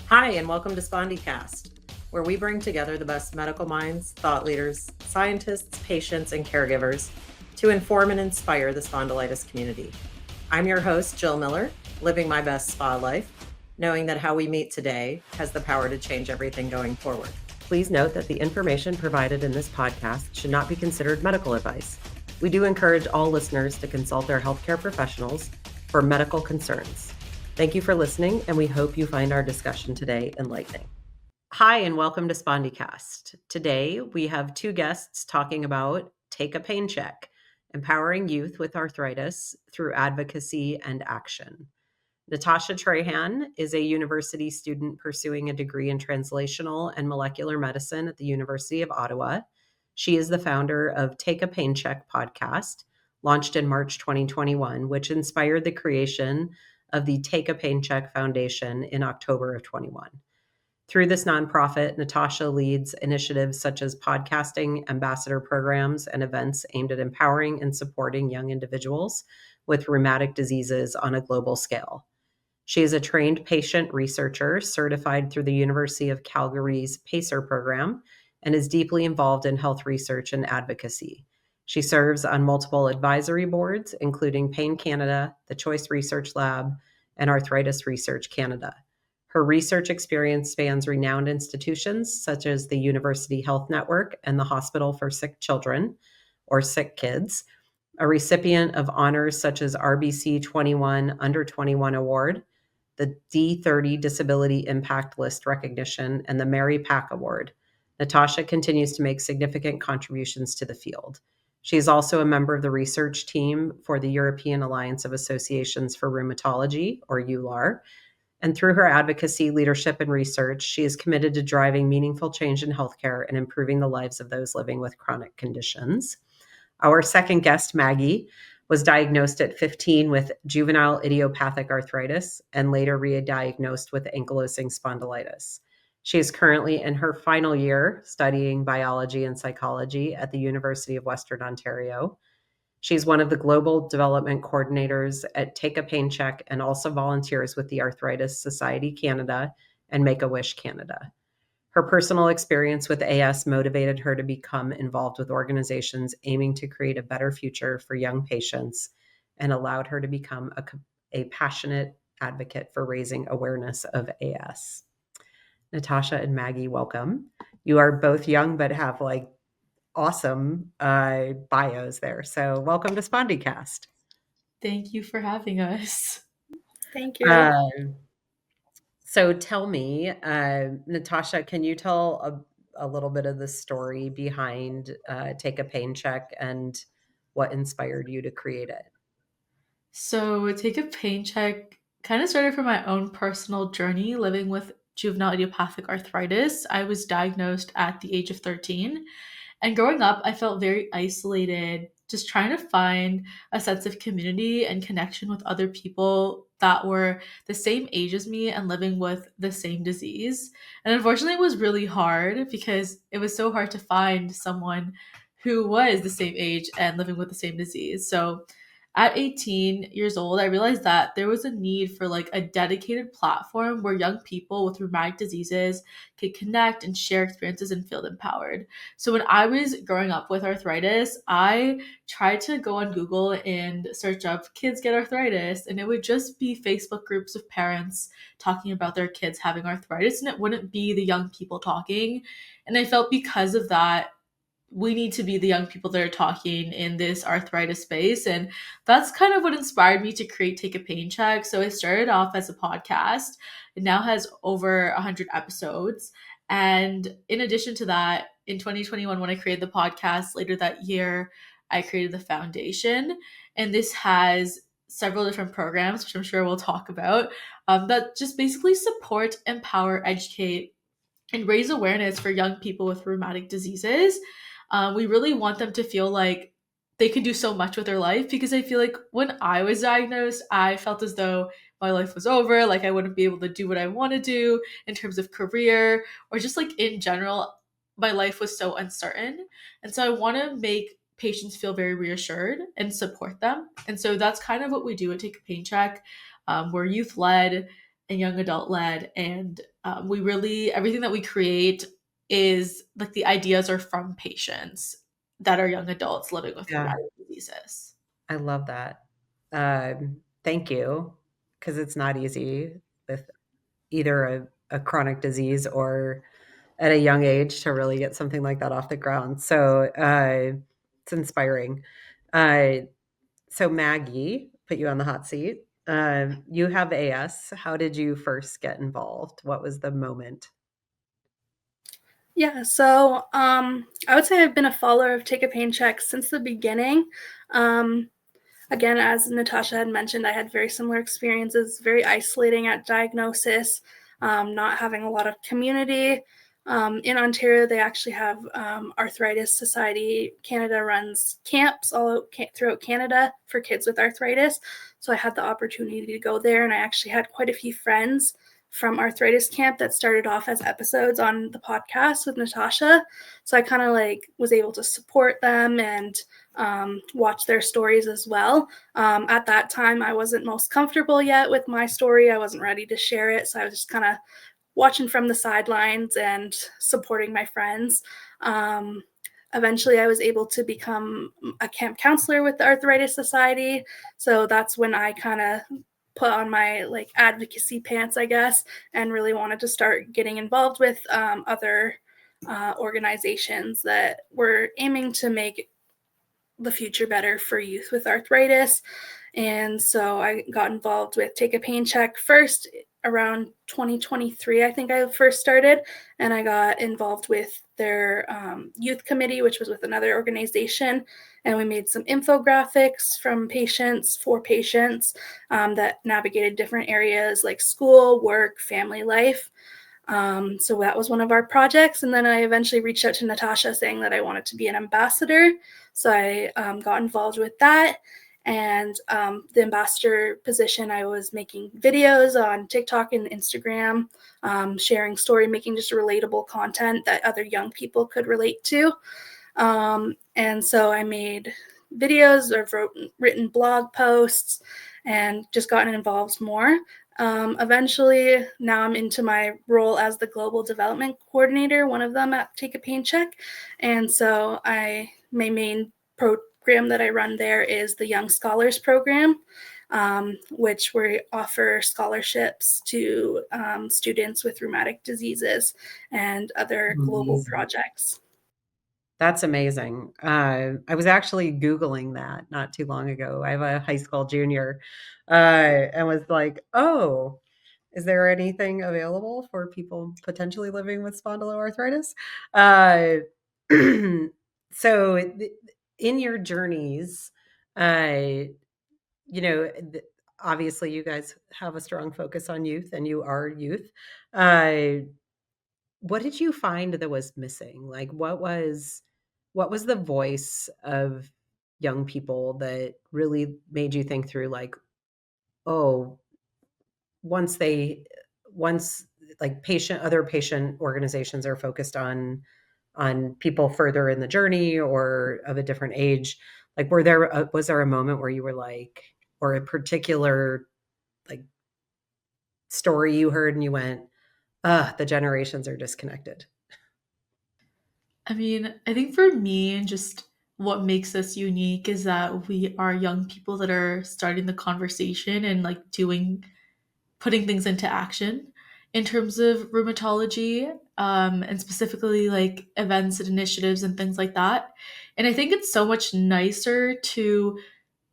Hi, and welcome to SpondyCast, where we bring together the best medical minds, thought leaders, scientists, patients, and caregivers to inform and inspire the spondylitis community. I'm your host, Jill Miller, living my best spa life, knowing that how we meet today has the power to change everything going forward. Please note that the information provided in this podcast should not be considered medical advice. We do encourage all listeners to consult their healthcare professionals for medical concerns. Thank you for listening, and we hope you find our discussion today enlightening. Hi, and welcome to SpondyCast. Today, we have two guests talking about Take a Pain Check, empowering youth with arthritis through advocacy and action. Natasha Tehan is a university student pursuing a degree in translational and molecular medicine at the University of Ottawa. She is the founder of Take a Pain Check podcast, launched in March 2021, which inspired the creation of the Take a Pain Check Foundation in October of 21. Through this nonprofit, Natasha leads initiatives such as podcasting, ambassador programs, and events aimed at empowering and supporting young individuals with rheumatic diseases on a global scale. She is a trained patient researcher certified through the University of Calgary's PACER program and is deeply involved in health research and advocacy. She serves on multiple advisory boards, including Pain Canada, the Choice Research Lab, and Arthritis Research Canada. Her research experience spans renowned institutions such as the University Health Network and the Hospital for Sick Children, or Sick Kids, a recipient of honors such as RBC 21 Under 21 Award, the D30 Disability Impact List recognition, and the Mary Pack Award. Natasha continues to make significant contributions to the field. She is also a member of the research team for the European Alliance of Associations for Rheumatology, or EULAR, and through her advocacy, leadership, and research, she is committed to driving meaningful change in healthcare and improving the lives of those living with chronic conditions. Our second guest, Maggie, was diagnosed at 15 with juvenile idiopathic arthritis and later re-diagnosed with ankylosing spondylitis. She is currently in her final year studying biology and psychology at the University of Western Ontario. She's one of the global development coordinators at Take a Pain Check and also volunteers with the Arthritis Society Canada and Make-A-Wish Canada. Her personal experience with AS motivated her to become involved with organizations aiming to create a better future for young patients and allowed her to become a passionate advocate for raising awareness of AS. Natasha and Maggie, welcome. You are both young but have awesome bios there. So welcome to SpondyCast. Thank you for having us. Thank you. So tell me, Natasha, can you tell a little bit of the story behind Take a Pain Check and what inspired you to create it? So, Take a Pain Check kind of started from my own personal journey living with juvenile idiopathic arthritis. I was diagnosed at the age of 13. And growing up, I felt very isolated, just trying to find a sense of community and connection with other people that were the same age as me and living with the same disease. And unfortunately, it was really hard because it was so hard to find someone who was the same age and living with the same disease. So at 18 years old, I realized that there was a need for like a dedicated platform where young people with rheumatic diseases could connect and share experiences and feel empowered. So when I was growing up with arthritis, I tried to go on Google and search up kids get arthritis, and it would just be Facebook groups of parents talking about their kids having arthritis, and it wouldn't be the young people talking. And I felt because of that, we need to be the young people that are talking in this arthritis space. And that's kind of what inspired me to create Take a Pain Check. So it started off as a podcast. It now has over 100 episodes. And in addition to that, in 2021, when I created the podcast, later that year, I created the foundation. And this has several different programs, which I'm sure we'll talk about, that just basically support, empower, educate, and raise awareness for young people with rheumatic diseases. We really want them to feel like they can do so much with their life, because I feel like when I was diagnosed, I felt as though my life was over. Like I wouldn't be able to do what I want to do in terms of career, or just like in general, my life was so uncertain. And so I want to make patients feel very reassured and support them. And so that's kind of what we do at Take a Pain Check. We're youth led, and young adult led. And we really, everything that we create is like the ideas are from patients that are young adults living with Yeah, rheumatic diseases. I love that. Thank you, because it's not easy with either a chronic disease or at a young age to really get something like that off the ground. So it's inspiring. Uh, so Maggie, put you on the hot seat. You have AS. How did you first get involved? What was the moment? Yeah, so I would say I've been a follower of Take a Pain Check since the beginning. Um, Again, as Natasha had mentioned, I had very similar experiences, very isolating at diagnosis, not having a lot of community. In Ontario, they actually have Arthritis Society. Canada runs camps all throughout Canada for kids with arthritis. So I had the opportunity to go there, and I actually had quite a few friends from arthritis camp that started off as episodes on the podcast with Natasha. So I kind of like was able to support them and watch their stories as well. At that time, I wasn't most comfortable yet with my story. I wasn't ready to share it. So I was just kind of watching from the sidelines and supporting my friends. Eventually, I was able to become a camp counselor with the Arthritis Society. So that's when I kind of put on my like advocacy pants, I guess, and really wanted to start getting involved with other organizations that were aiming to make the future better for youth with arthritis. And so I got involved with Take a Pain Check first around 2023. I think I first started, and I got involved with their youth committee, which was with another organization. And we made some infographics from patients for patients that navigated different areas like school, work, family life. So that was one of our projects. And then I eventually reached out to Natasha saying that I wanted to be an ambassador. So I got involved with that. And the ambassador position, I was making videos on TikTok and Instagram, sharing story, making just relatable content that other young people could relate to. And so I made videos or written blog posts and just gotten involved more. Eventually, now I'm into my role as the global development coordinator, one of them at Take a Pain Check. And so my main program that I run there is the Young Scholars Program, which we offer scholarships to students with rheumatic diseases and other global Amazing. projects. That's amazing. I was actually Googling that not too long ago. I have a high school junior, and was like, "Oh, is there anything available for people potentially living with spondyloarthritis?" Uh, so, in your journeys, uh, you know, obviously, you guys have a strong focus on youth, and you are youth. Uh, what did you find that was missing? Like, what was the voice of young people that really made you think through, like, oh, once they once like patient organizations are focused on people further in the journey or of a different age, like, was there a moment where you were like, or a particular like story you heard and you went, the generations are disconnected? I mean, I think for me, just what makes us unique is that we are young people that are starting the conversation and like putting things into action in terms of rheumatology, and specifically like events and initiatives and things like that. And I think it's so much nicer to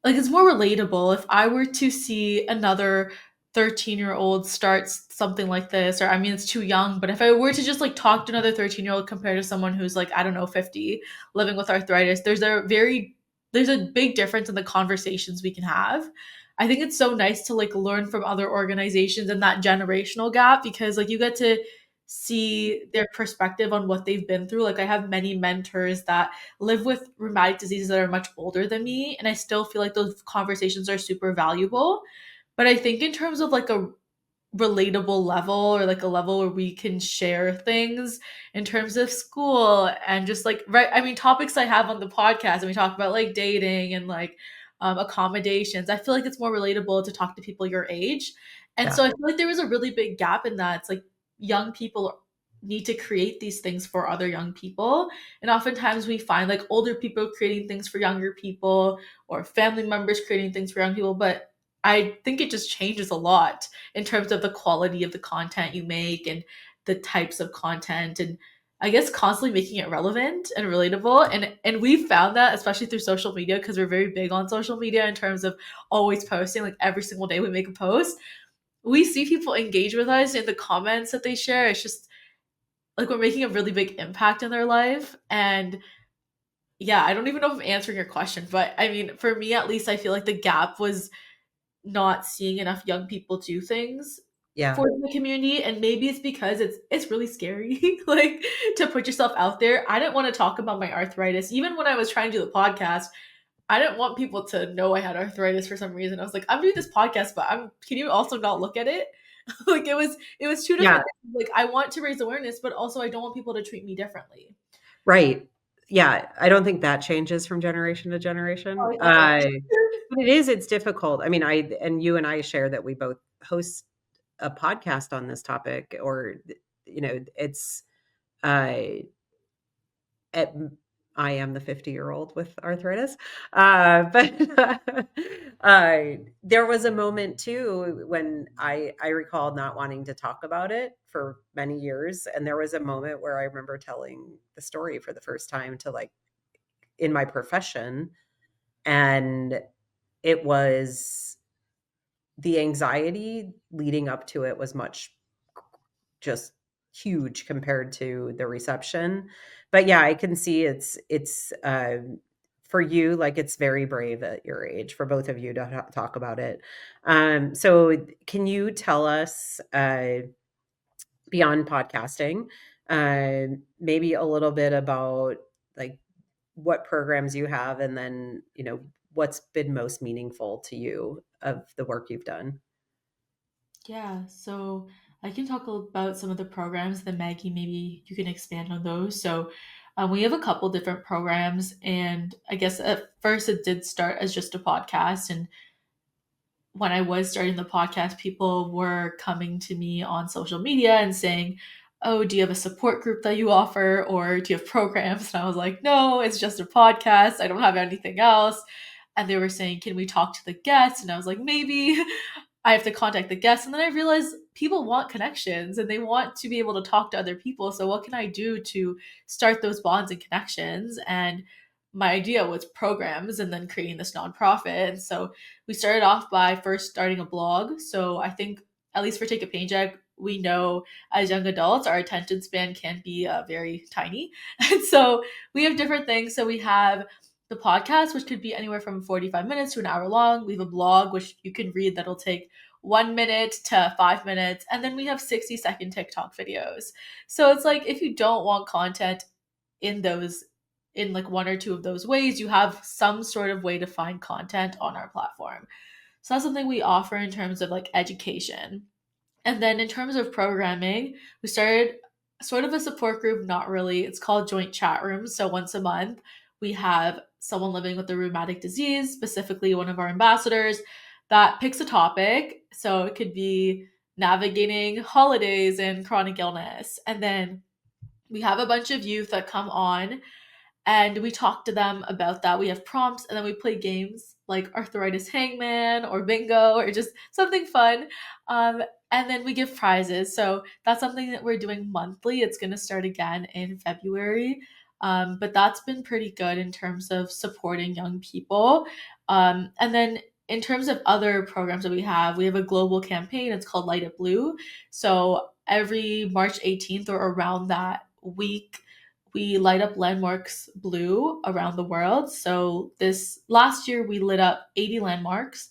like it's more relatable if I were to see another 13-year-old start something like this, or I mean it's too young, but if I were to just like talk to another 13-year-old compared to someone who's like, I don't know, 50 living with arthritis, there's a big difference in the conversations we can have. I think it's so nice to like learn from other organizations and that generational gap, because like you get to see their perspective on what they've been through. Like I have many mentors that live with rheumatic diseases that are much older than me, and I still feel like those conversations are super valuable. But I think in terms of like a relatable level, or like a level where we can share things in terms of school and just like, right, I mean topics I have on the podcast, and we talk about like dating and like accommodations, I feel like it's more relatable to talk to people your age. And Yeah. so I feel like there was a really big gap in that. It's like young people need to create these things for other young people. And oftentimes we find like older people creating things for younger people or family members creating things for young people. But I think it just changes a lot in terms of the quality of the content you make and the types of content, and I guess constantly making it relevant and relatable. And we found that especially through social media, because we're very big on social media in terms of always posting, like every single day we make a post. We see people engage with us in the comments that they share. It's just like we're making a really big impact in their life. And yeah, I don't even know if I'm answering your question, but I mean, for me at least, I feel like the gap was not seeing enough young people do things Yeah. for the community. And maybe it's because it's really scary like to put yourself out there. I didn't want to talk about my arthritis even when I was trying to do the podcast. I didn't want people to know I had arthritis for some reason. I was like, I'm doing this podcast, but can you also not look at it? Like it was two Yeah. different things. Like I want to raise awareness, but also I don't want people to treat me differently. Right. Yeah. I don't think that changes from generation to generation. Oh, yeah. But it's difficult. I mean, and you and I share that we both host a podcast on this topic, or, it's, uh, at, I am the 50-year-old with arthritis. But there was a moment too when I recall not wanting to talk about it for many years. And there was a moment where I remember telling the story for the first time to, like, in my profession. And it was the anxiety leading up to it was much just huge compared to the reception. But yeah, I can see for you, like, it's very brave at your age for both of you to talk about it. So can you tell us, beyond podcasting, maybe a little bit about, like, what programs you have, and then, what's been most meaningful to you of the work you've done? Yeah, so I can talk about some of the programs. Then Maggie, maybe you can expand on those. So we have a couple different programs, and I guess at first it did start as just a podcast. And when I was starting the podcast, people were coming to me on social media and saying, "Oh, do you have a support group that you offer, or do you have programs?" And I was like, "No, it's just a podcast. I don't have anything else." And they were saying, "Can we talk to the guests?" And I was like, "Maybe." I have to contact the guests. And then I realized people want connections and they want to be able to talk to other people. So what can I do to start those bonds and connections? And my idea was programs and then creating this nonprofit. And so we started off by first starting a blog. So I think, at least for Take a Paycheck, we know as young adults, our attention span can be very tiny. And so we have different things. So we have the podcast, which could be anywhere from 45 minutes to an hour long. We have a blog, which you can read that'll take 1 minute to 5 minutes. And then we have 60-second TikTok videos. So it's like if you don't want content in those, in like one or two of those ways, you have some sort of way to find content on our platform. So that's something we offer in terms of like education. And then in terms of programming, we started sort of a support group, not really. It's called Joint Chat Rooms. So once a month, we have someone living with a rheumatic disease, specifically one of our ambassadors, that picks a topic. So it could be navigating holidays and chronic illness. And then we have a bunch of youth that come on and we talk to them about that. We have prompts and then we play games like Arthritis Hangman or Bingo or just something fun. And then we give prizes. So that's something that we're doing monthly. It's going to start again in February. But that's been pretty good in terms of supporting young people. And then in terms of other programs that we have a global campaign. It's called Light It Blue. So every March 18th or around that week, we light up landmarks blue around the world. So this last year we lit up 80 landmarks,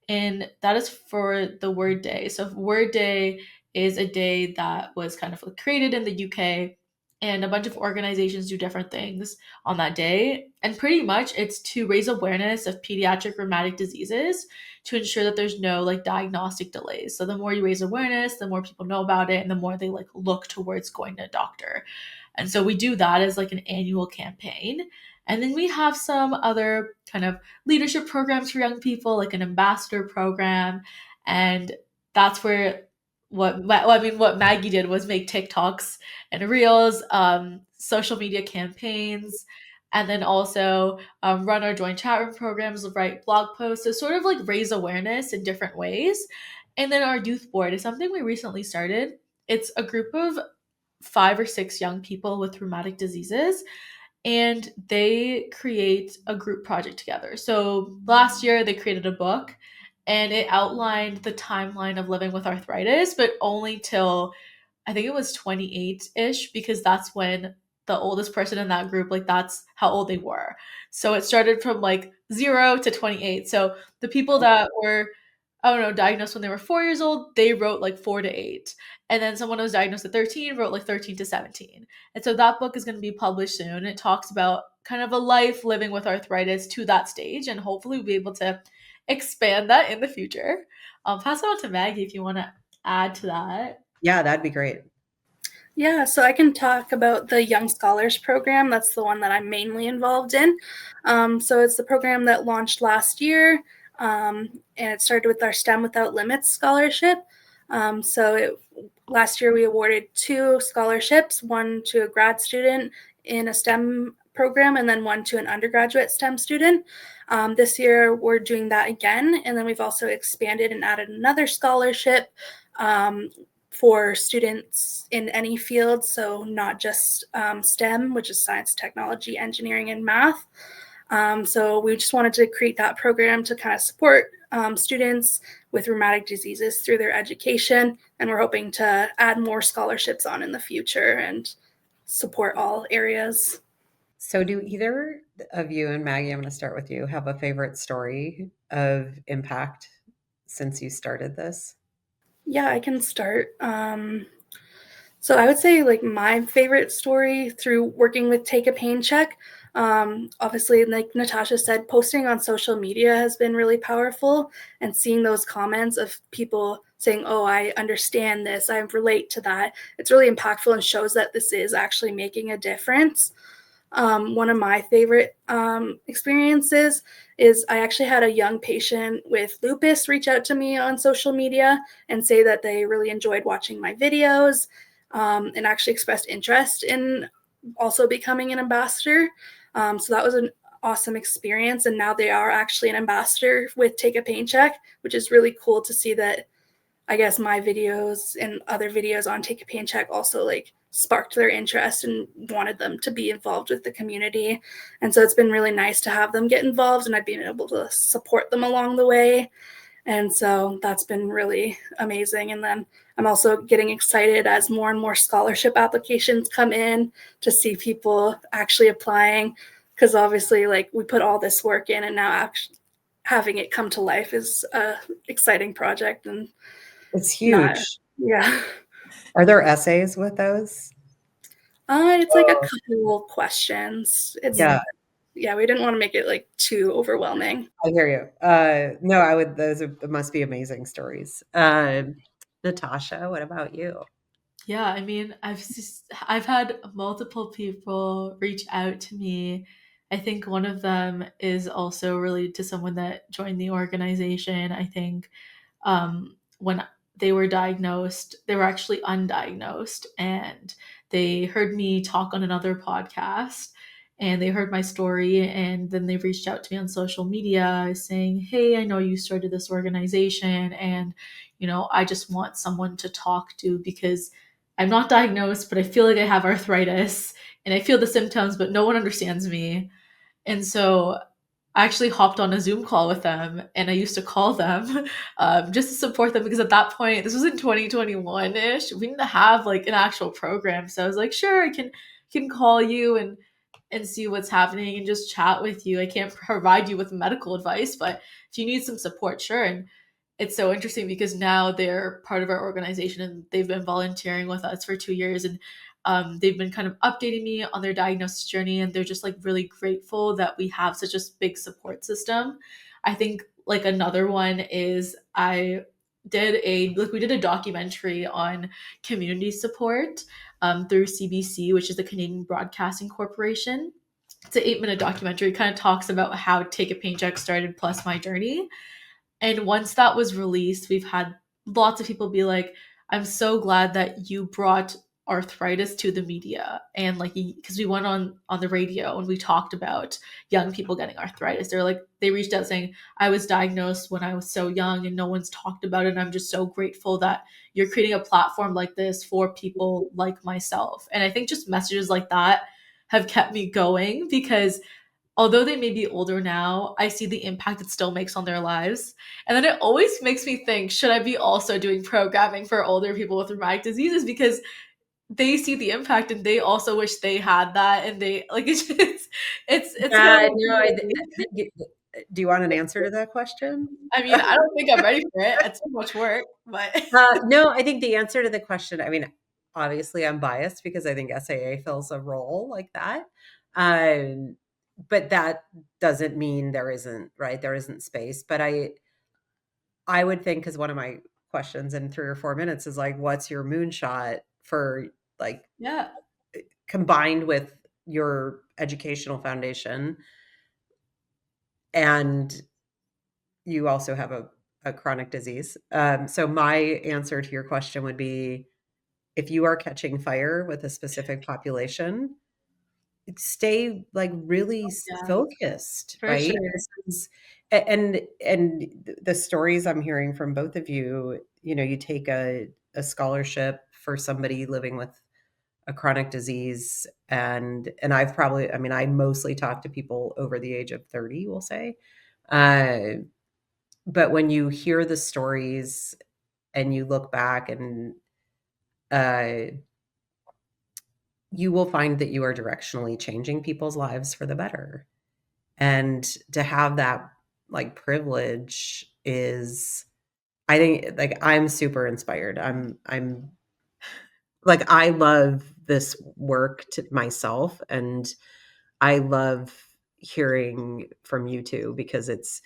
and that is for the Word Day. So Word Day is a day that was kind of created in the UK, and a bunch of organizations do different things on that day. And pretty much it's to raise awareness of pediatric rheumatic diseases to ensure that there's no like diagnostic delays. So the more you raise awareness, the more people know about it and the more they like look towards going to a doctor. And so we do that as like an annual campaign. And then we have some other kind of leadership programs for young people, like an ambassador program. And that's where what Maggie did was make TikToks and reels, social media campaigns, and then also run our joint chat room programs, write blog posts, to sort of like raise awareness in different ways. And then our youth board is something we recently started. It's a group of 5 or 6 young people with rheumatic diseases, and they create a group project together. So last year they created a book, and it outlined the timeline of living with arthritis, but only till I think it was 28-ish, because that's when the oldest person in that group, like that's how old they were. So it started from like 0 to 28. So the people that were, I don't know, diagnosed when they were 4 years old, they wrote like 4 to 8. And then someone who was diagnosed at 13 wrote like 13 to 17. And so that book is going to be published soon. It talks about kind of a life living with arthritis to that stage, and hopefully we'll be able to expand that in the future. Pass it on to Maggie if you want to add to that. Yeah, that'd be great. Yeah, so I can talk about the Young Scholars Program. That's the one that I'm mainly involved in. So it's the program that launched last year, and it started with our STEM Without Limits scholarship. Last year we awarded 2 scholarships, one to a grad student in a STEM program and then one to an undergraduate STEM student. This year we're doing that again, and then we've also expanded and added another scholarship for students in any field, so not just STEM, which is science, technology, engineering, and math. So we just wanted to create that program to kind of support students with rheumatic diseases through their education, and we're hoping to add more scholarships on in the future and support all areas. So do either of you, and Maggie, I'm going to start with you, have a favorite story of impact since you started this? Yeah, I can start. So I would say like my favorite story through working with Take a Pain Check. Obviously, like Natasha said, posting on social media has been really powerful, and seeing those comments of people saying, "Oh, I understand this, I relate to that." It's really impactful and shows that this is actually making a difference. One of my favorite experiences is I actually had a young patient with lupus reach out to me on social media and say that they really enjoyed watching my videos, and actually expressed interest in also becoming an ambassador. So that was an awesome experience. And now they are actually an ambassador with Take a Pain Check, which is really cool to see that, I guess, my videos and other videos on Take a Pain Check also like sparked their interest and wanted them to be involved with the community. And so it's been really nice to have them get involved, and I've been able to support them along the way. And so that's been really amazing. And then I'm also getting excited as more and more scholarship applications come in to see people actually applying, because obviously like we put all this work in, and now actually having it come to life is a exciting project. And It's huge. Yeah. Are there essays with those? It's like a couple questions. Yeah, Yeah, we didn't want to make it like too overwhelming. I hear you. No, it must be amazing stories. Natasha, what about you? Yeah, I mean, I've had multiple people reach out to me. I think one of them is also related to someone that joined the organization. I think when they were diagnosed, they were actually undiagnosed, and they heard me talk on another podcast, and they heard my story, and then they reached out to me on social media saying, "Hey, I know you started this organization, and I just want someone to talk to because I'm not diagnosed, but I feel like I have arthritis and I feel the symptoms, but no one understands me." And so I actually hopped on a Zoom call with them, and I used to call them just to support them, because at that point, this was in 2021-ish, we didn't have like an actual program. So I was like, sure, I can call you and see what's happening and just chat with you. I can't provide you with medical advice, but if you need some support, sure. And it's so interesting because now they're part of our organization, and they've been volunteering with us for 2 years, and they've been kind of updating me on their diagnosis journey, and they're just like really grateful that we have such a big support system. I think like another one is we did a documentary on community support through CBC, which is the Canadian Broadcasting Corporation. It's an 8-minute documentary. It kind of talks about how Take a Pain Check started plus my journey. And once that was released, we've had lots of people be like, I'm so glad that you brought arthritis to the media, and like, because we went on the radio and we talked about young people getting arthritis. They're like, they reached out saying, I was diagnosed when I was so young and no one's talked about it, and I'm just so grateful that you're creating a platform like this for people like myself. And I think just messages like that have kept me going, because although they may be older now, I see the impact it still makes on their lives. And then it always makes me think, should I be also doing programming for older people with rheumatic diseases? Because they see the impact and they also wish they had that. And they like, it's kind Yeah, of no, like, do you want an answer to that question? I mean, I don't think I'm ready for it. It's so much work, but No, I think the answer to the question, I mean, obviously I'm biased because I think SAA fills a role like that. Um, but that doesn't mean there isn't, right? There isn't space. But I would think, because one of my questions in 3 or 4 minutes is like, what's your moonshot for, like, yeah. combined with your educational foundation, and you also have a chronic disease. So my answer to your question would be, if you are catching fire with a specific population, stay like really Yeah, focused, for right? sure. This is, and the stories I'm hearing from both of you, you take a scholarship for somebody living with a chronic disease, and I've probably, I mean, I mostly talk to people over the age of 30, we'll say. Uh, but when you hear the stories and you look back, and uh, you will find that you are directionally changing people's lives for the better. And to have that, like, privilege is, I think, like, I'm super inspired. I'm like, I love this work to myself, and I love hearing from you two because it's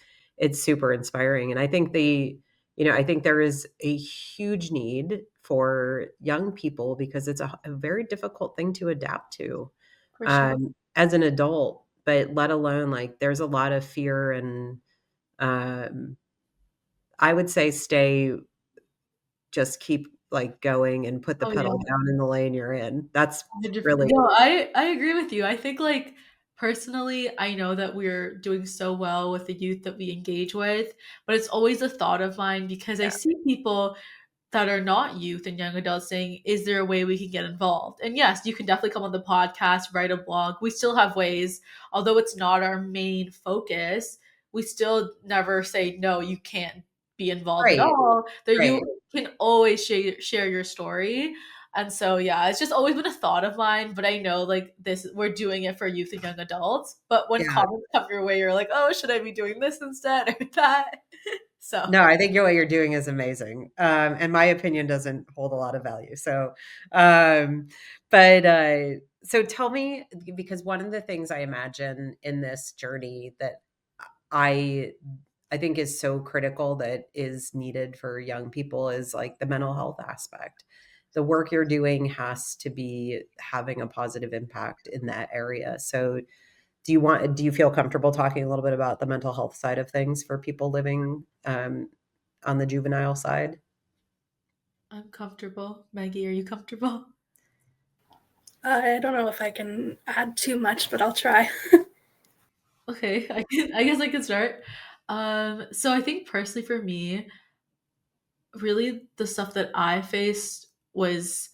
super inspiring. And I think I think there is a huge need for young people because it's a very difficult thing to adapt to, For sure. as an adult, but let alone, like, there's a lot of fear. And um, I would say just keep, like, going and put the Oh yeah. pedal down in the lane you're in. That's 100%. really, No, I agree with you. I think, like, personally, I know that we're doing so well with the youth that we engage with, but it's always a thought of mine because I yeah, see people that are not youth and young adults saying, is there a way we can get involved? And yes, you can definitely come on the podcast, write a blog. We still have ways, although it's not our main focus, we still never say, no, you can't be involved at right, all. There, right. you can always share your story. And so, yeah, it's just always been a thought of mine, but I know, like, this, we're doing it for youth and young adults. But when Yeah. comments come your way, you're like, oh, should I be doing this instead or that? So, No, I think what you're doing is amazing. And my opinion doesn't hold a lot of value. So, um, so tell me, because one of the things I imagine in this journey that I I think is so critical, that is needed for young people, is like the mental health aspect. The work you're doing has to be having a positive impact in that area. So do you feel comfortable talking a little bit about the mental health side of things for people living, on the juvenile side? I'm comfortable. Maggie, are you comfortable? I don't know if I can add too much, but I'll try. Okay, I guess I can start. So I think personally for me, really the stuff that I faced was,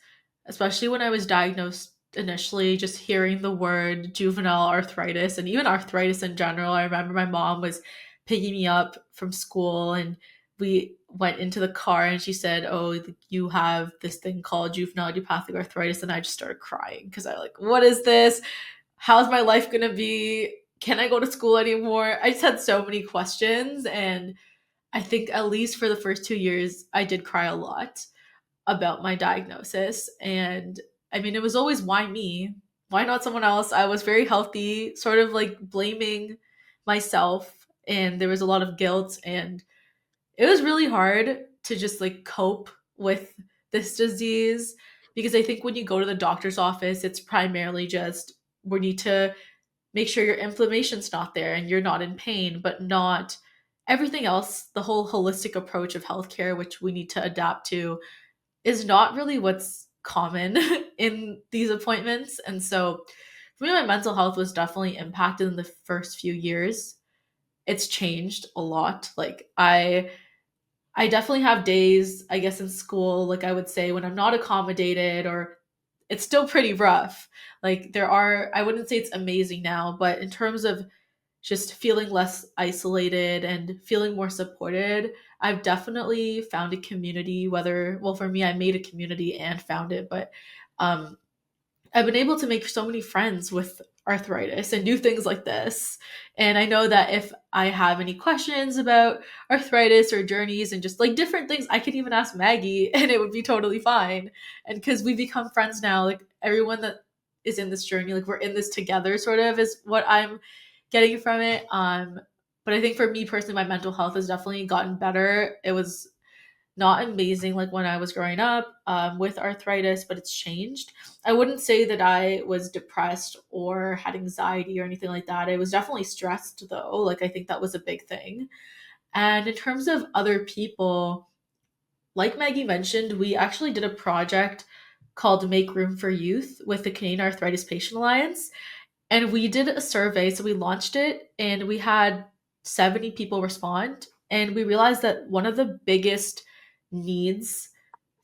especially when I was diagnosed initially, just hearing the word juvenile arthritis and even arthritis in general. I remember my mom was picking me up from school and we went into the car and she said, "Oh, you have this thing called juvenile idiopathic arthritis." And I just started crying because I like, what is this? How's my life gonna be? Can I go to school anymore? I just had so many questions, and I think at least for the first 2 years, I did cry a lot about my diagnosis. And I mean, it was always, why me? Why not someone else? I was very healthy, sort of like blaming myself. And there was a lot of guilt. And it was really hard to just like cope with this disease, because I think when you go to the doctor's office, it's primarily just, we need to make sure your inflammation's not there and you're not in pain, but not everything else, the whole holistic approach of healthcare, which we need to adapt to, is not really what's common in these appointments. And so for me, my mental health was definitely impacted in the first few years. It's changed a lot. Like I definitely have days, I guess, in school, like I would say, when I'm not accommodated or it's still pretty rough. Like there are, I wouldn't say it's amazing now, but in terms of just feeling less isolated and feeling more supported, I've definitely found a community, whether, well, for me, I made a community and found it, but um, I've been able to make so many friends with arthritis and do things like this. And I know that if I have any questions about arthritis or journeys and just like different things, I could even ask Maggie and it would be totally fine. And because we become friends now, like everyone that is in this journey, like we're in this together, sort of, is what I'm getting from it. But I think for me personally, my mental health has definitely gotten better. It was not amazing like when I was growing up with arthritis, but it's changed. I wouldn't say that I was depressed or had anxiety or anything like that. I was definitely stressed though. Like I think that was a big thing. And in terms of other people, like Maggie mentioned, we actually did a project called Make Room for Youth with the Canadian Arthritis Patient Alliance. And we did a survey. So we launched it and we had 70 people respond. And we realized that one of the biggest needs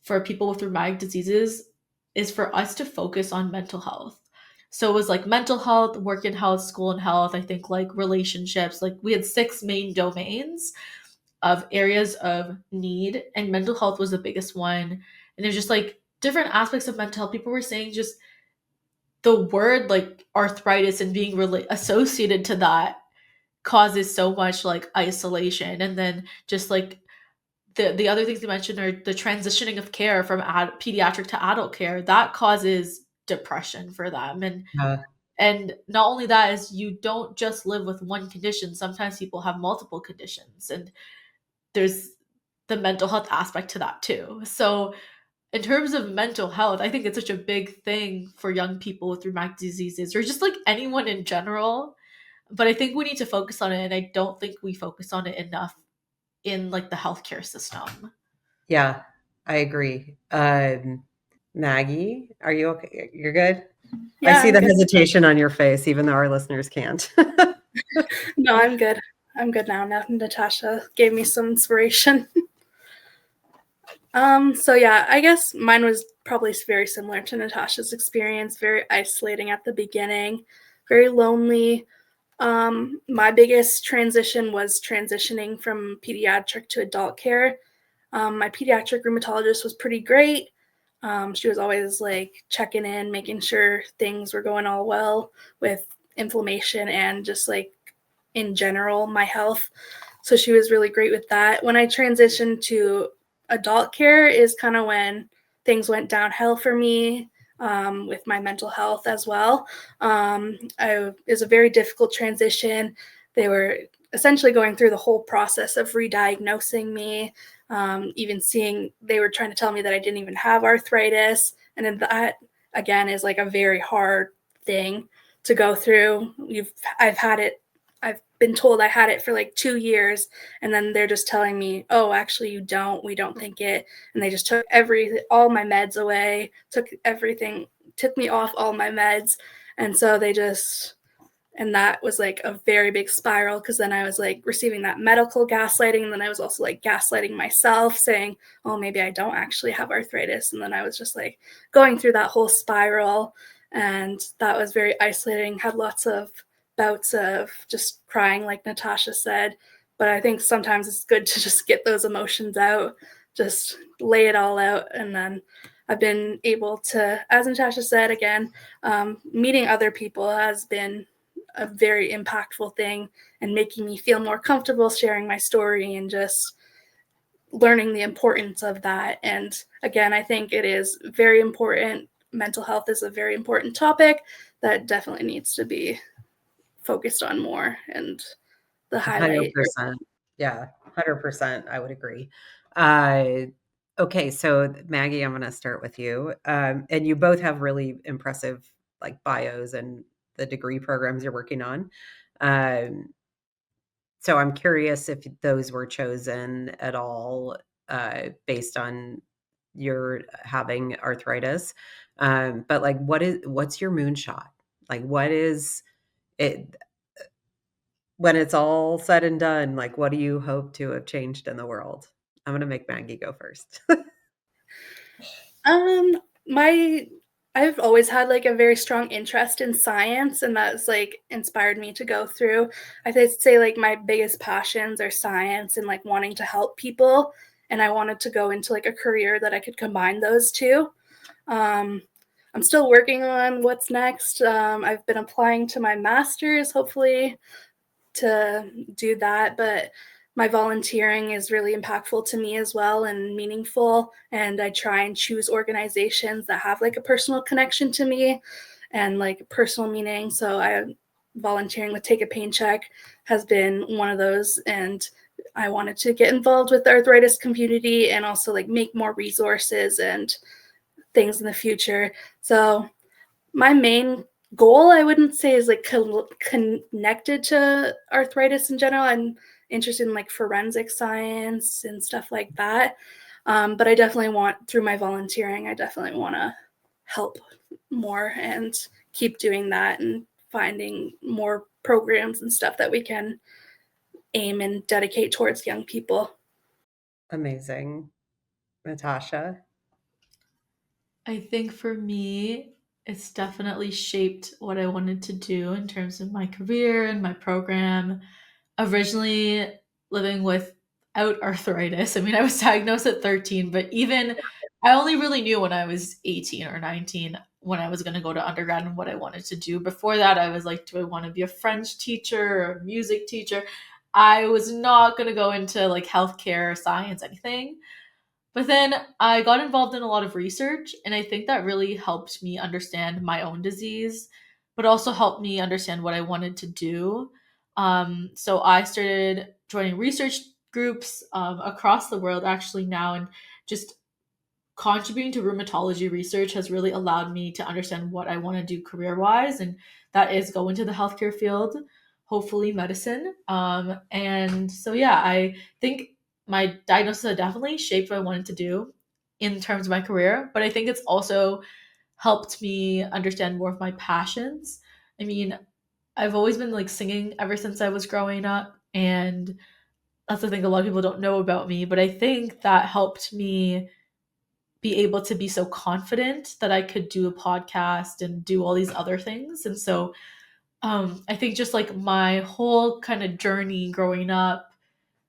for people with rheumatic diseases is for us to focus on mental health. So it was like mental health, work and health, school and health, I think like relationships. Like we had 6 main domains of areas of need, and mental health was the biggest one. And there's just like different aspects of mental health. People were saying just the word like arthritis and being really associated to that causes so much like isolation. And then just like the other things you mentioned are the transitioning of care from pediatric to adult care that causes depression for them. And not only that is you don't just live with one condition, sometimes people have multiple conditions, and there's the mental health aspect to that too. So in terms of mental health, I think it's such a big thing for young people with rheumatic diseases or just like anyone in general. But I think we need to focus on it, and I don't think we focus on it enough in like the healthcare system. Yeah, I agree. Maggie, are you okay? You're good? I Yeah, see I'm the good. hesitation on your face, even though our listeners can't. No, I'm good. I'm good now. Now Natasha gave me some inspiration. So yeah, I guess mine was probably very similar to Natasha's experience, very isolating at the beginning, very lonely. My biggest transition was transitioning from pediatric to adult care. My pediatric rheumatologist was pretty great. She was always like checking in, making sure things were going all well with inflammation and just like in general, my health. So she was really great with that. When I transitioned to adult care is kind of when things went downhill for me with my mental health as well. It was a very difficult transition. They were essentially going through the whole process of re-diagnosing me, even seeing they were trying to tell me that I didn't even have arthritis. And then that, again, is like a very hard thing to go through. I've been told I had it for like 2 years, and then they're just telling me, oh, actually you don't, we don't think it. And they just took all my meds away, took me off all my meds. And so and that was like a very big spiral, because then I was like receiving that medical gaslighting, and then I was also like gaslighting myself, saying, oh, maybe I don't actually have arthritis. And then I was just like going through that whole spiral, and that was very isolating. Had lots of bouts of just crying, like Natasha said. But I think sometimes it's good to just get those emotions out, just lay it all out. And then I've been able to, as Natasha said, again, meeting other people has been a very impactful thing, and making me feel more comfortable sharing my story and just learning the importance of that. And again, I think it is very important. Mental health is a very important topic that definitely needs to be focused on more, and the highlight. 100%. Yeah, 100%. I would agree. Okay, so Maggie, I'm going to start with you. And you both have really impressive like bios and the degree programs you're working on. Um, So I'm curious if those were chosen at all based on your having arthritis. But like, what's your moonshot? Like, what is it when it's all said and done? Like, what do you hope to have changed in the world? I'm gonna make Maggie go first. Um, my I've always had like a very strong interest in science, and that's like inspired me to go through. I would say like my biggest passions are science and like wanting to help people, and I wanted to go into like a career that I could combine those two. Um, I'm still working on what's next. I've been applying to my master's, hopefully to do that, but my volunteering is really impactful to me as well and meaningful, and I try and choose organizations that have like a personal connection to me and like personal meaning. So I volunteering with Take a Pain Check has been one of those, and I wanted to get involved with the arthritis community and also like make more resources and things in the future. So my main goal, I wouldn't say, is like connected to arthritis in general. I'm interested in like forensic science and stuff like that. But I definitely want, through my volunteering, I definitely want to help more and keep doing that and finding more programs and stuff that we can aim and dedicate towards young people. Amazing. Natasha? I think for me, it's definitely shaped what I wanted to do in terms of my career and my program. Originally living without arthritis. I mean, I was diagnosed at 13, but even I only really knew when I was 18 or 19 when I was going to go to undergrad and what I wanted to do. Before that, I was like, do I want to be a French teacher or a music teacher? I was not going to go into like healthcare, science, anything. But then I got involved in a lot of research, and I think that really helped me understand my own disease, but also helped me understand what I wanted to do. So I started joining research groups across the world actually now, and just contributing to rheumatology research has really allowed me to understand what I want to do career wise, and that is go into the healthcare field, hopefully medicine. And so, yeah, I think my diagnosis had definitely shaped what I wanted to do in terms of my career, but I think it's also helped me understand more of my passions. I mean, I've always been like singing ever since I was growing up, and that's the thing a lot of people don't know about me, but I think that helped me be able to be so confident that I could do a podcast and do all these other things. And so I think just like my whole kind of journey growing up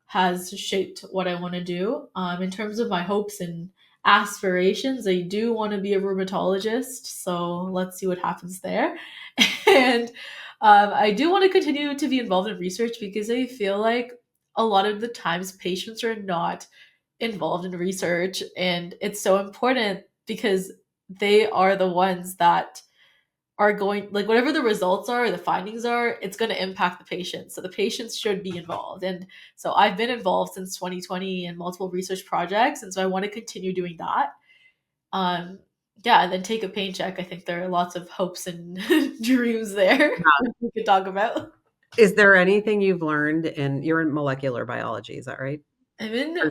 has shaped what I want to do. In terms of my hopes and aspirations, I do want to be a rheumatologist. So let's see what happens there. And I do want to continue to be involved in research because I feel like a lot of the times patients are not involved in research, and it's so important because they are the ones that are going, like, whatever the results are or the findings are, it's going to impact the patients, so the patients should be involved. And so I've been involved since 2020 in multiple research projects, and so I want to continue doing that. um yeah, and then Take a Pain Check, I think there are lots of hopes and dreams there we could talk about. Is there anything you've learned you're in molecular biology, is that right? I'm in Or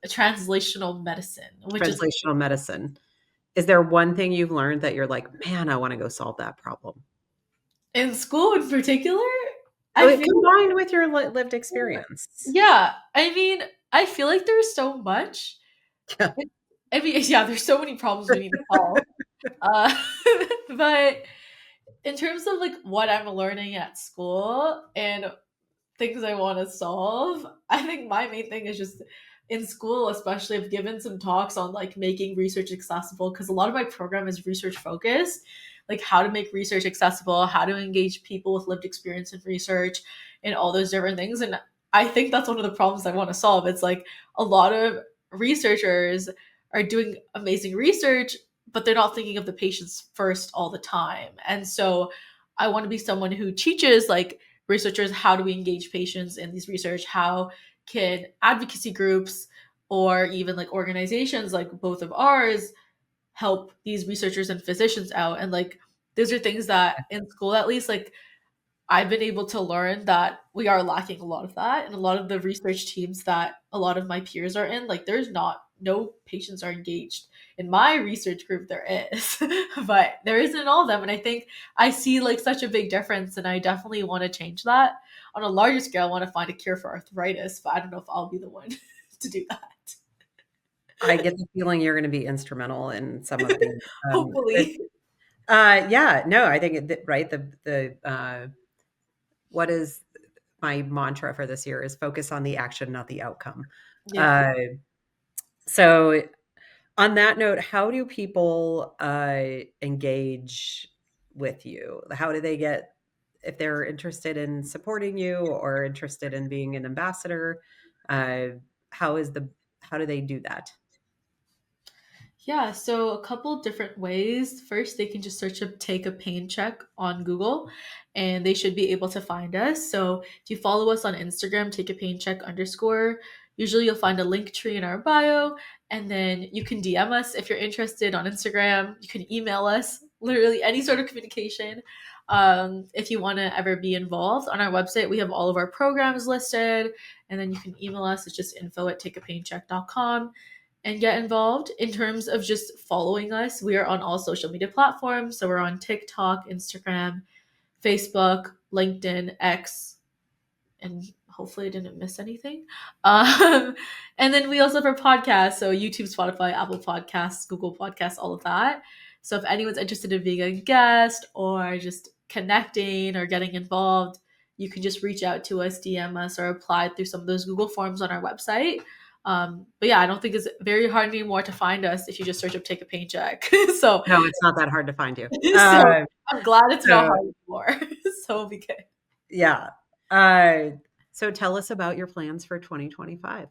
translational medicine, which is translational medicine. Is there one thing you've learned that you're like, "Man, I wanna go solve that problem?" in school in particular. Oh, I it feel combined with your lived experience. Yeah, I mean, I feel like there's so much. Yeah. I mean, yeah, there's so many problems we need to solve. Uh, but in terms of like what I'm learning at school and things I want to solve, I think my main thing is just in school, especially, I've given some talks on like making research accessible because a lot of my program is research focused, like how to make research accessible, how to engage people with lived experience in research, and all those different things. And I think that's one of the problems I want to solve. It's like a lot of researchers are doing amazing research, but they're not thinking of the patients first all the time. And so I want to be someone who teaches like researchers how do we engage patients in these research, how can advocacy groups or even like organizations like both of ours help these researchers and physicians out. And like those are things that in school, at least, like I've been able to learn that we are lacking a lot of that. And a lot of the research teams that a lot of my peers are in, like there's not, no patients are engaged. In my research group, there is, but there isn't in all of them. And I think I see like such a big difference, and I definitely want to change that. On a larger scale, I want to find a cure for arthritis, but I don't know if I'll be the one to do that. I get the feeling you're gonna be instrumental in some of these, but, Hopefully. yeah, no, I think right, what is my mantra for this year is focus on the action, not the outcome. Yeah. Uh, so on that note, how do people, engage with you? How do they get if they're interested in supporting you or interested in being an ambassador, uh, how is the how do they do that? Yeah, so a couple different ways. First, they can just search up Take a Pain Check on Google and they should be able to find us. So if you follow us on Instagram, take a pain check underscore, usually you'll find a link tree in our bio. And then you can DM us if you're interested on Instagram. You can email us, literally any sort of communication. If you want to ever be involved on our website, we have all of our programs listed. And then you can email us. It's just info@takeapaincheck.com and get involved. In terms of just following us, we are on all social media platforms. So we're on TikTok, Instagram, Facebook, LinkedIn, X, and hopefully I didn't miss anything. And then we also have our podcast, so YouTube, Spotify, Apple Podcasts, Google Podcasts, all of that. So if anyone's interested in being a guest or just connecting or getting involved, you can just reach out to us, DM us, or apply through some of those Google forms on our website. But yeah, I don't think it's very hard anymore to find us if you just search up Take a Pain Check. so No, it's not that hard to find you. so I'm glad it's not So hard anymore. So we'll be good. yeah. Uh, so tell us about your plans for 2025.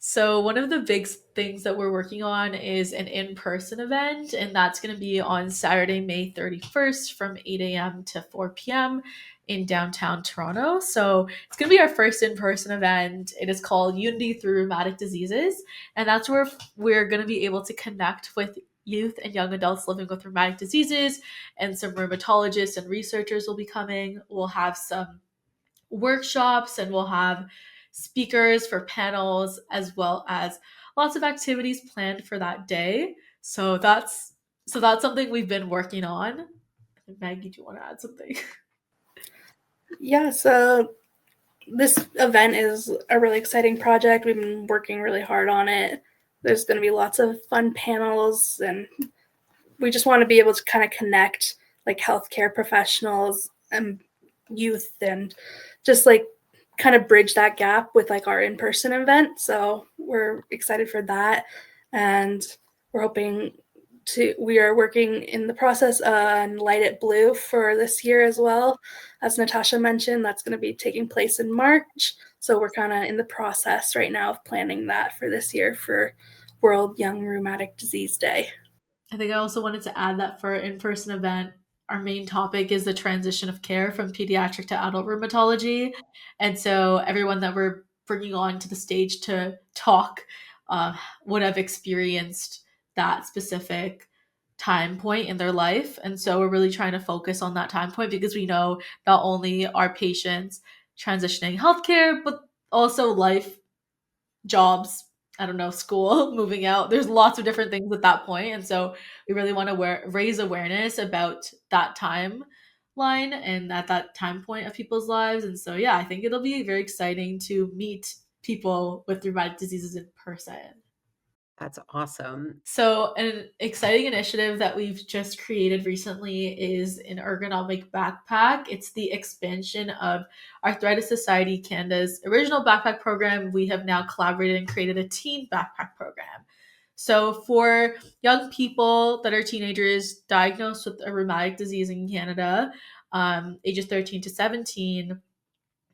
So one of the big things that we're working on is an in-person event, and that's going to be on Saturday, May 31st from 8 a.m. to 4 p.m. in downtown Toronto. So it's going to be our first in-person event. It is called Unity Through Rheumatic Diseases, and that's where we're going to be able to connect with youth and young adults living with rheumatic diseases, and some rheumatologists and researchers will be coming. We'll have some workshops and we'll have speakers for panels as well as lots of activities planned for that day. So that's something we've been working on. Maggie, do you want to add something? Yeah, so this event is a really exciting project. We've been working really hard on it. There's going to be lots of fun panels, and we just want to be able to kind of connect like healthcare professionals and youth and just like kind of bridge that gap with like our in-person event. So we're excited for that. And we're hoping we are working in the process on Light It Blue for this year as well. As Natasha mentioned, that's going to be taking place in March. So we're kind of in the process right now of planning that for this year for World Young Rheumatic Disease Day. I think I also wanted to add that for our in-person event, our main topic is the transition of care from pediatric to adult rheumatology. And so everyone that we're bringing on to the stage to talk would have experienced that specific time point in their life. And so we're really trying to focus on that time point because we know not only are patients transitioning healthcare, but also life, jobs, I don't know, school, moving out. There's lots of different things at that point. And so we really want to raise awareness about that timeline and at that time point of people's lives. And so, yeah, I think it'll be very exciting to meet people with rheumatic diseases in person. That's awesome. So, an exciting initiative that we've just created recently is an ergonomic backpack. It's the expansion of Arthritis Society Canada's original backpack program. We have now collaborated and created a teen backpack program. So, for young people that are teenagers diagnosed with a rheumatic disease in Canada, ages 13 to 17,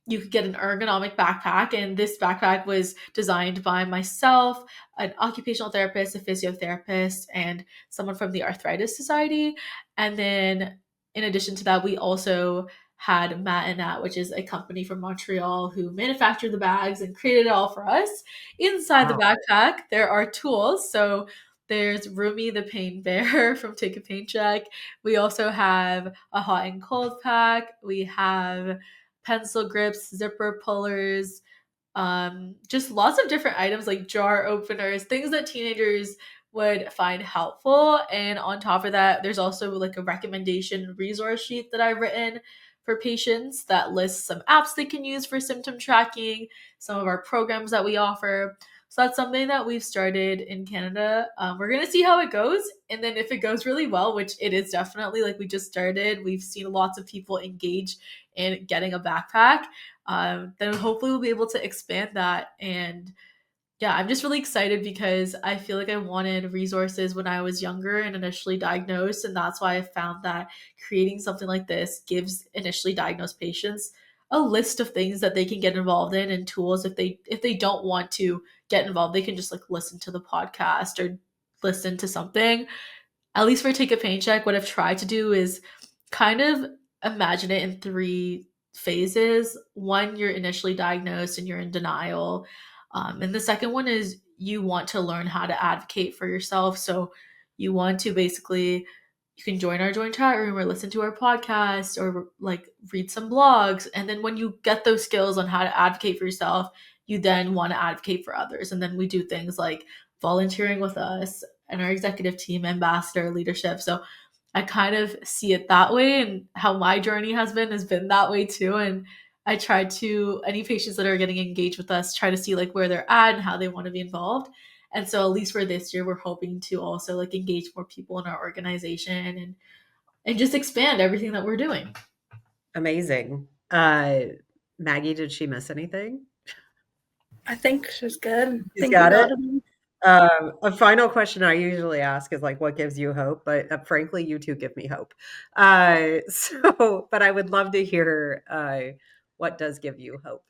you could get an ergonomic backpack. And this backpack was designed by myself, an occupational therapist, a physiotherapist, and someone from the Arthritis Society. And then in addition to that, we also had Matt and Nat, which is a company from Montreal who manufactured the bags and created it all for us. Inside the Wow. backpack, there are tools. So There's Rumi the pain bear from Take a Pain Check. We also have a hot and cold pack. We have pencil grips, zipper pullers, just lots of different items like jar openers, things that teenagers would find helpful. And on top of that, there's also like a recommendation resource sheet that I've written for patients that lists some apps they can use for symptom tracking, some of our programs that we offer. So that's something that we've started in Canada. We're going to see how it goes. And then if it goes really well, which it is definitely, like we just started, we've seen lots of people engage in getting a backpack. Then hopefully we'll be able to expand that. And yeah, I'm just really excited because I feel like I wanted resources when I was younger and initially diagnosed. And that's why I found that creating something like this gives initially diagnosed patients a list of things that they can get involved in and tools. If they don't want to get involved, they can just like listen to the podcast or listen to something. At least for Take a Pain Check, what I've tried to do is kind of imagine it in three phases. One, you're initially diagnosed and you're in denial. And the second one is you want to learn how to advocate for yourself. So you want to basically, you can join our joint chat room or listen to our podcast or like read some blogs. And then when you get those skills on how to advocate for yourself, you then want to advocate for others. And then we do things like volunteering with us and our executive team, ambassador leadership. So I kind of see it that way, and how my journey has been that way too. And I try to, any patients that are getting engaged with us, try to see like where they're at and how they want to be involved. And so at least for this year, we're hoping to also like engage more people in our organization and just expand everything that we're doing. Amazing. Maggie, did she miss anything? I think she's good. She's got it. A final question I usually ask is like, what gives you hope? But frankly, you two give me hope. But I would love to hear what does give you hope.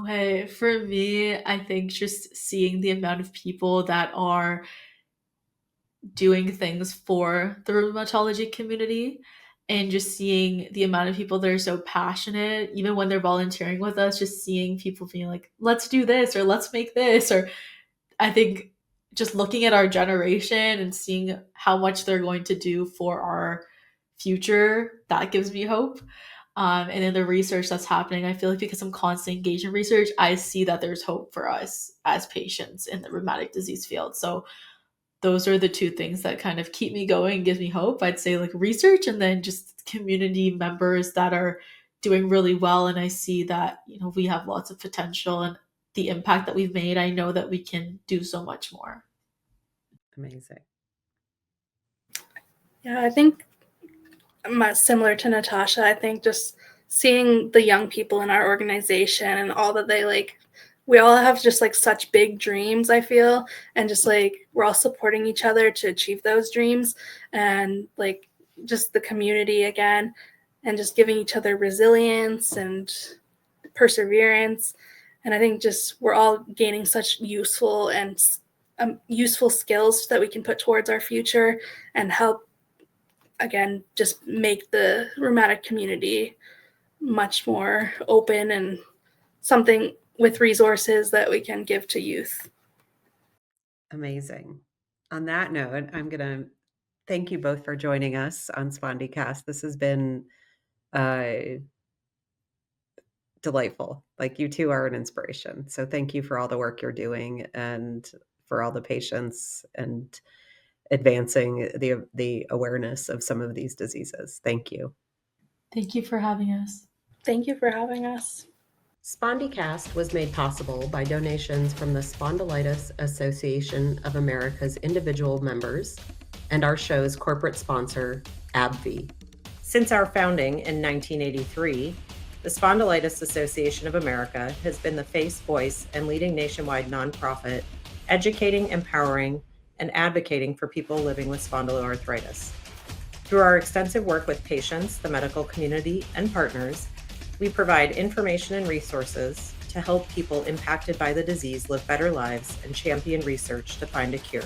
Okay, for me, I think just seeing the amount of people that are doing things for the rheumatology community and just seeing the amount of people that are so passionate, even when they're volunteering with us, just seeing people being like, let's do this or let's make this. Or I think just looking at our generation and seeing how much they're going to do for our future, that gives me hope. And then the research that's happening, I feel like because I'm constantly engaged in research, I see that there's hope for us as patients in the rheumatic disease field. So those are the two things that kind of keep me going and gives me hope. I'd say like research and then just community members that are doing really well. And I see that, we have lots of potential and the impact that we've made. I know that we can do so much more. Amazing. Yeah, I think similar to Natasha, I think just seeing the young people in our organization and all that they like, we all have just like such big dreams, I feel, and just like we're all supporting each other to achieve those dreams, and like just the community again, and just giving each other resilience and perseverance. And I think just we're all gaining such useful skills that we can put towards our future and help, again, just make the rheumatic community much more open and something with resources that we can give to youth. Amazing. On that note, I'm going to thank you both for joining us on SpondyCast. This has been delightful. Like, you two are an inspiration. So thank you for all the work you're doing and for all the patients and advancing the awareness of some of these diseases. Thank you. Thank you for having us. Thank you for having us. SpondyCast was made possible by donations from the Spondylitis Association of America's individual members and our show's corporate sponsor, AbbVie. Since our founding in 1983, the Spondylitis Association of America has been the face, voice, and leading nationwide nonprofit educating, empowering, and advocating for people living with spondyloarthritis. Through our extensive work with patients, the medical community, and partners, we provide information and resources to help people impacted by the disease live better lives and champion research to find a cure.